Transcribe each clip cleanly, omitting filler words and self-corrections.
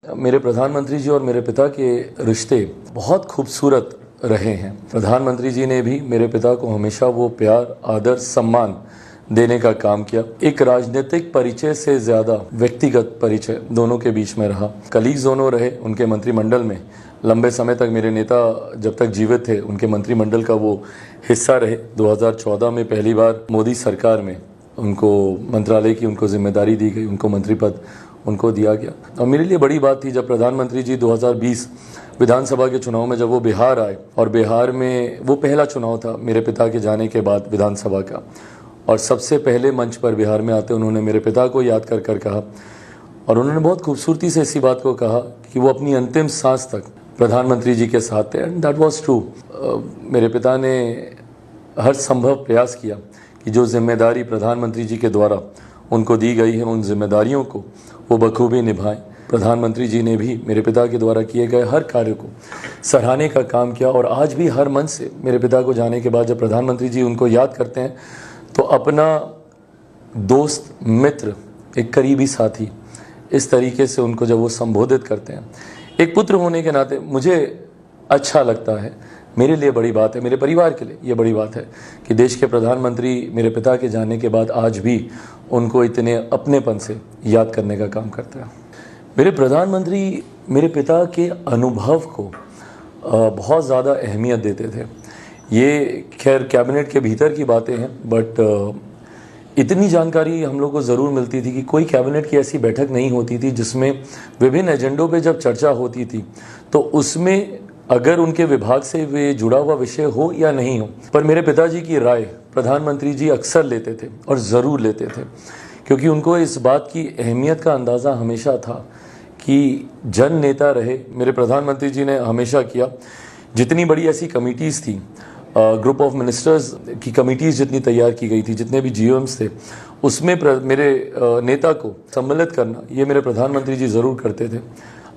मेरे प्रधानमंत्री जी और मेरे पिता के रिश्ते बहुत खूबसूरत रहे हैं। प्रधानमंत्री जी ने भी मेरे पिता को हमेशा वो प्यार, आदर, सम्मान देने का काम किया। एक राजनीतिक परिचय से ज़्यादा व्यक्तिगत परिचय दोनों के बीच में रहा। कलीग्स दोनों रहे उनके मंत्रिमंडल में। लंबे समय तक मेरे नेता जब तक जीवित थे उनके मंत्रिमंडल का वो हिस्सा रहे। 2014 में पहली बार मोदी सरकार में उनको मंत्रालय की उनको जिम्मेदारी दी गई, उनको मंत्री पद उनको दिया गया। और मेरे लिए बड़ी बात थी जब प्रधानमंत्री जी 2020 विधानसभा के चुनाव में जब वो बिहार आए, और बिहार में वो पहला चुनाव था मेरे पिता के जाने के बाद विधानसभा का, और सबसे पहले मंच पर बिहार में आते उन्होंने मेरे पिता को याद कर कर कहा, और उन्होंने बहुत खूबसूरती से इसी बात को कहा कि वो अपनी अंतिम सांस तक प्रधानमंत्री जी के साथ थे। And that was true. मेरे पिता ने हर संभव प्रयास किया कि जो जिम्मेदारी प्रधानमंत्री जी के द्वारा उनको दी गई है उन जिम्मेदारियों को वो बखूबी निभाएं। प्रधानमंत्री जी ने भी मेरे पिता के द्वारा किए गए हर कार्य को सराहने का काम किया, और आज भी हर मन से मेरे पिता को जाने के बाद जब प्रधानमंत्री जी उनको याद करते हैं तो अपना दोस्त, मित्र, एक करीबी साथी, इस तरीके से उनको जब वो संबोधित करते हैं, एक पुत्र होने के नाते मुझे अच्छा लगता है। मेरे लिए बड़ी बात है, मेरे परिवार के लिए ये बड़ी बात है कि देश के प्रधानमंत्री मेरे पिता के जाने के बाद आज भी उनको इतने अपनेपन से याद करने का काम करते हैं। मेरे प्रधानमंत्री मेरे पिता के अनुभव को बहुत ज़्यादा अहमियत देते थे। ये खैर कैबिनेट के भीतर की बातें हैं, बट इतनी जानकारी हम लोग को ज़रूर मिलती थी कि कोई कैबिनेट की ऐसी बैठक नहीं होती थी जिसमें विभिन्न एजेंडों पे जब चर्चा होती थी तो उसमें अगर उनके विभाग से वे जुड़ा हुआ विषय हो या नहीं हो, पर मेरे पिताजी की राय प्रधानमंत्री जी अक्सर लेते थे और ज़रूर लेते थे, क्योंकि उनको इस बात की अहमियत का अंदाज़ा हमेशा था कि जन नेता रहे। मेरे प्रधानमंत्री जी ने हमेशा किया, जितनी बड़ी ऐसी कमिटीज़ थी, ग्रुप ऑफ मिनिस्टर्स की कमिटीज़ जितनी तैयार की गई थी, जितने भी जीओएम्स थे, उसमें मेरे नेता को सम्मिलित करना ये मेरे प्रधानमंत्री जी ज़रूर करते थे।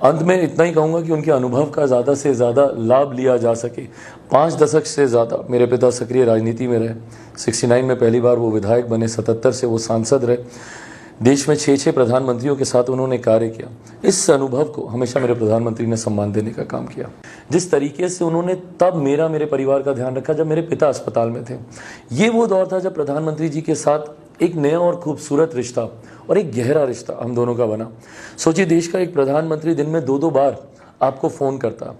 अंत में इतना ही कहूँगा कि उनके अनुभव का ज़्यादा से ज़्यादा लाभ लिया जा सके। 5 दशक से ज़्यादा मेरे पिता सक्रिय राजनीति में रहे। 69 में पहली बार वो विधायक बने, 77 से वो सांसद रहे। देश में 6 प्रधानमंत्रियों के साथ उन्होंने कार्य किया। इस अनुभव को हमेशा मेरे प्रधानमंत्री ने सम्मान देने का काम किया। जिस तरीके से उन्होंने तब मेरे परिवार का ध्यान रखा जब मेरे पिता अस्पताल में थे, ये वो दौर था जब प्रधानमंत्री जी के साथ एक नया और खूबसूरत रिश्ता और एक गहरा रिश्ता हम दोनों का बना। सोचिए, देश का एक प्रधानमंत्री दिन में 2-2 बार आपको फ़ोन करता,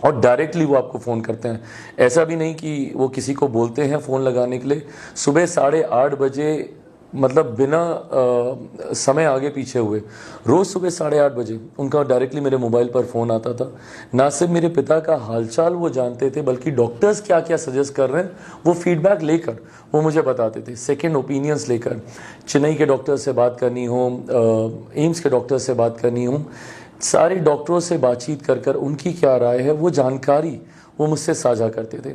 और डायरेक्टली वो आपको फ़ोन करते हैं। ऐसा भी नहीं कि वो किसी को बोलते हैं फ़ोन लगाने के लिए। सुबह 8:30 बजे, मतलब बिना समय आगे पीछे हुए, रोज़ सुबह 8:30 बजे उनका डायरेक्टली मेरे मोबाइल पर फ़ोन आता था। ना सिर्फ मेरे पिता का हालचाल वो जानते थे, बल्कि डॉक्टर्स क्या क्या सजेस्ट कर रहे हैं वो फीडबैक लेकर वो मुझे बताते थे, सेकंड ओपिनियंस लेकर। चेन्नई के डॉक्टर से बात करनी हो, एम्स के डॉक्टर से बात करनी हो, सारे डॉक्टरों से बातचीत कर कर उनकी क्या राय है वो जानकारी वो मुझसे साझा करते थे।